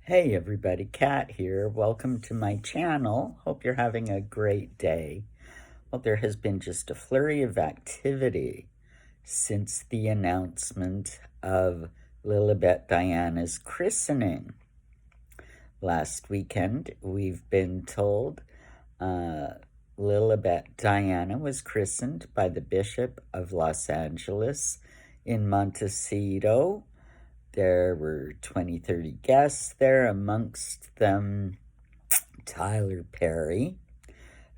Hey everybody, Kat here. Welcome to my channel. Hope you're having a great day. Well, there has been just a flurry of activity since the announcement of Lilibet Diana's christening. Last weekend, we've been told Lilibet Diana was christened by the Bishop of Los Angeles in Montecito. There were 20, 30 guests there, amongst them Tyler Perry,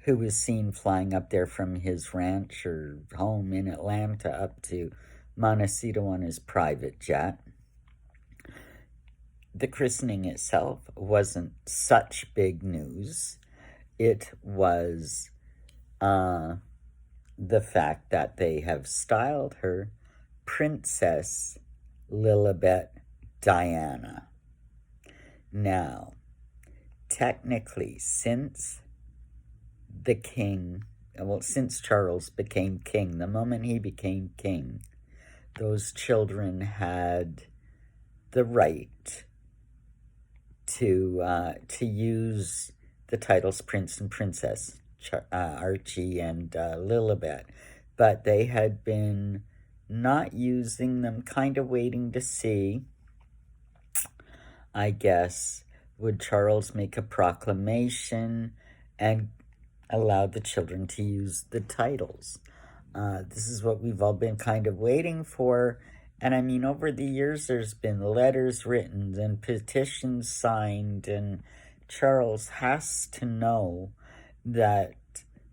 who was seen flying up there from his ranch or home in Atlanta up to Montecito on his private jet. The christening itself wasn't such big news. It was the fact that they have styled her Princess Lilibet Diana. Now, technically, since Charles became king, the moment he became king, those children had the right to use the titles Prince and Princess, Archie and Lilibet, but they had been not using them, kind of waiting to see, I guess, would Charles make a proclamation and allow the children to use the titles. This is what we've all been kind of waiting for. And I mean, over the years, there's been letters written and petitions signed, and Charles has to know that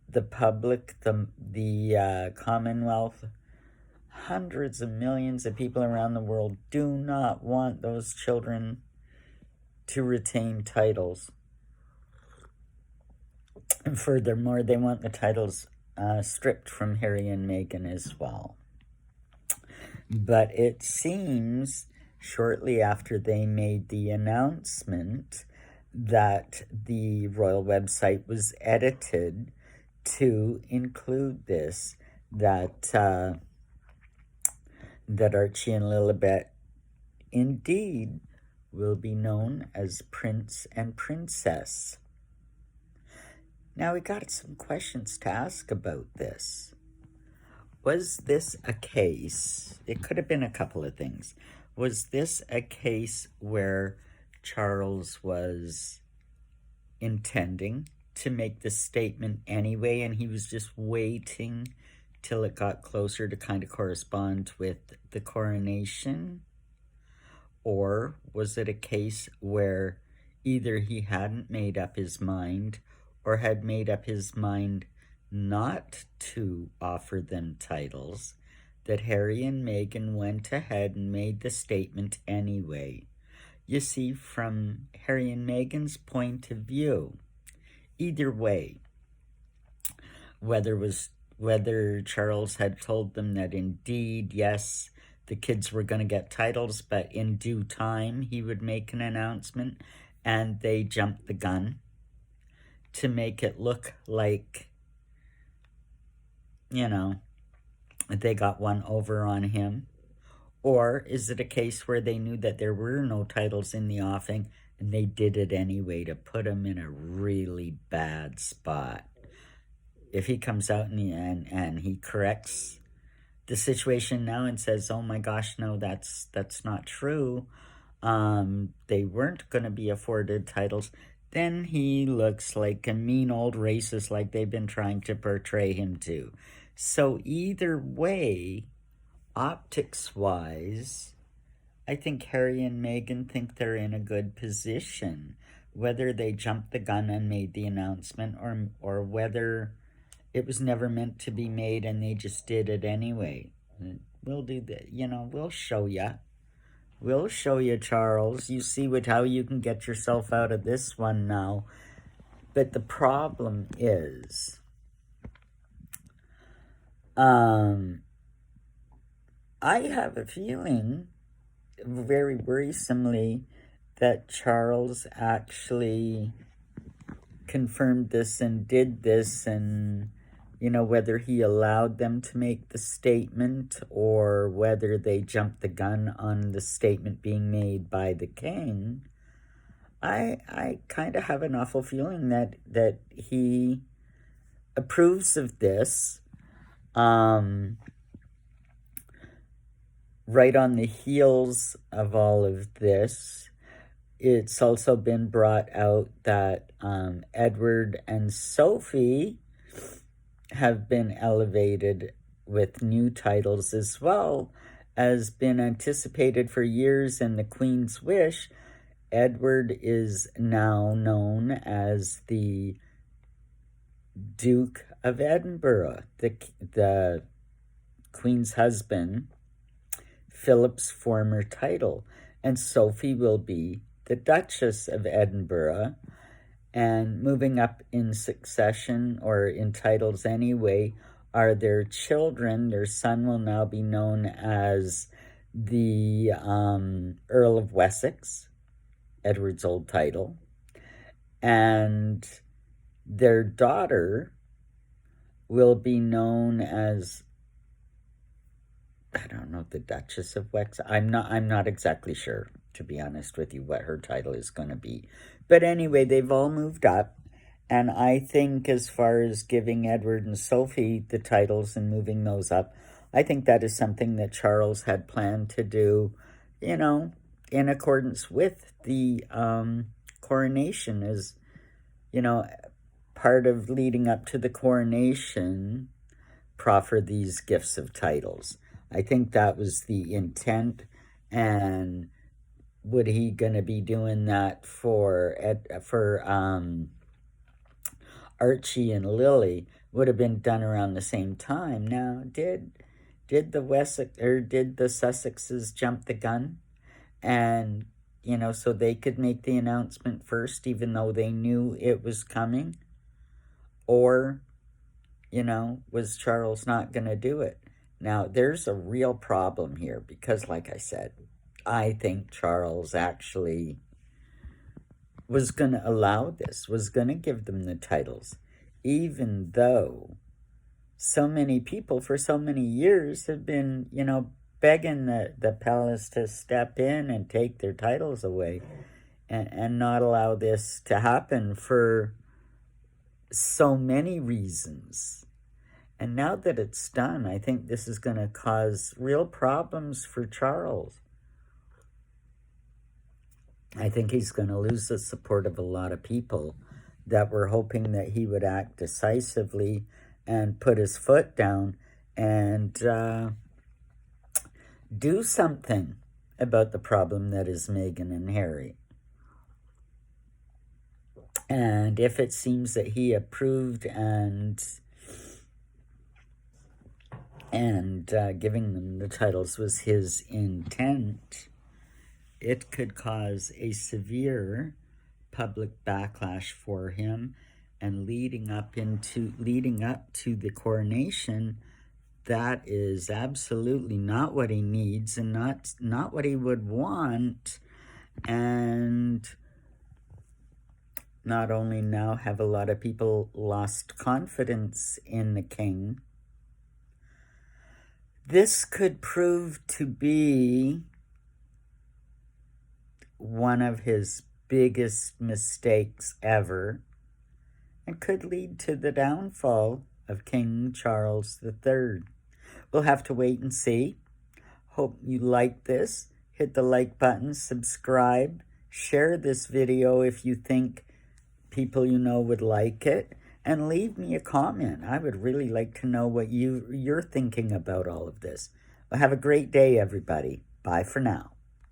the public, the Commonwealth, hundreds of millions of people around the world do not want those children to retain titles. And furthermore, they want the titles stripped from Harry and Meghan as well. But it seems shortly after they made the announcement that the royal website was edited to include this, that Archie and Lilibet indeed will be known as Prince and Princess. Now, we got some questions to ask about this. Was this a case? It could have been a couple of things. Was this a case where Charles was intending to make the statement anyway, and he was just waiting till it got closer to kind of correspond with the coronation? Or was it a case where either he hadn't made up his mind or had made up his mind not to offer them titles, that Harry and Meghan went ahead and made the statement anyway? You see, from Harry and Meghan's point of view, either way, whether Charles had told them that indeed, yes, the kids were going to get titles, but in due time he would make an announcement, and they jumped the gun to make it look like, they got one over on him. Or is it a case where they knew that there were no titles in the offing and they did it anyway to put him in a really bad spot? If he comes out and he corrects the situation now and says, oh my gosh, no, that's not true, they weren't going to be afforded titles, then he looks like a mean old racist like they've been trying to portray him to. So either way, optics-wise, I think Harry and Meghan think they're in a good position. Whether they jumped the gun and made the announcement, or whether it was never meant to be made and they just did it anyway. We'll do that, we'll show you. We'll show you, Charles. You see how you can get yourself out of this one now. But the problem is, I have a feeling, very worrisomely, that Charles actually confirmed this and did this, and whether he allowed them to make the statement or whether they jumped the gun on the statement being made by the king, I kind of have an awful feeling that he approves of this. Right on the heels of all of this, it's also been brought out that Edward and Sophie have been elevated with new titles as well, as been anticipated for years in the Queen's wish. Edward is now known as the Duke of Edinburgh, the Queen's husband, Philip's former title, and Sophie will be the Duchess of Edinburgh. And moving up in succession, or in titles anyway, are their children. Their son will now be known as the Earl of Wessex, Edward's old title. And their daughter will be known as, I don't know, the Duchess of Wessex. I'm not exactly sure, to be honest with you, what her title is going to be. But anyway, they've all moved up. And I think as far as giving Edward and Sophie the titles and moving those up, I think that is something that Charles had planned to do, in accordance with the coronation. As, part of leading up to the coronation, proffer these gifts of titles. I think that was the intent. And would he going to be doing that for Archie and Lily? Would have been done around the same time. Now, did the Sussexes jump the gun? And, so they could make the announcement first, even though they knew it was coming? Or, was Charles not going to do it? Now, there's a real problem here because, like I said, I think Charles actually was going to allow this, was going to give them the titles, even though so many people for so many years have been, begging the palace to step in and take their titles away and not allow this to happen for so many reasons. And now that it's done, I think this is going to cause real problems for Charles. I think he's going to lose the support of a lot of people that were hoping that he would act decisively and put his foot down and do something about the problem that is Meghan and Harry. And if it seems that he approved and giving them the titles was his intent, it could cause a severe public backlash for him. And leading up to the coronation, that is absolutely not what he needs and not what he would want. And not only now have a lot of people lost confidence in the king, this could prove to be one of his biggest mistakes ever, and could lead to the downfall of King Charles III. We'll have to wait and see. Hope you like this. Hit the like button, subscribe, share this video if you think people you know would like it, and leave me a comment. I would really like to know what you're thinking about all of this. Well, have a great day, everybody. Bye for now.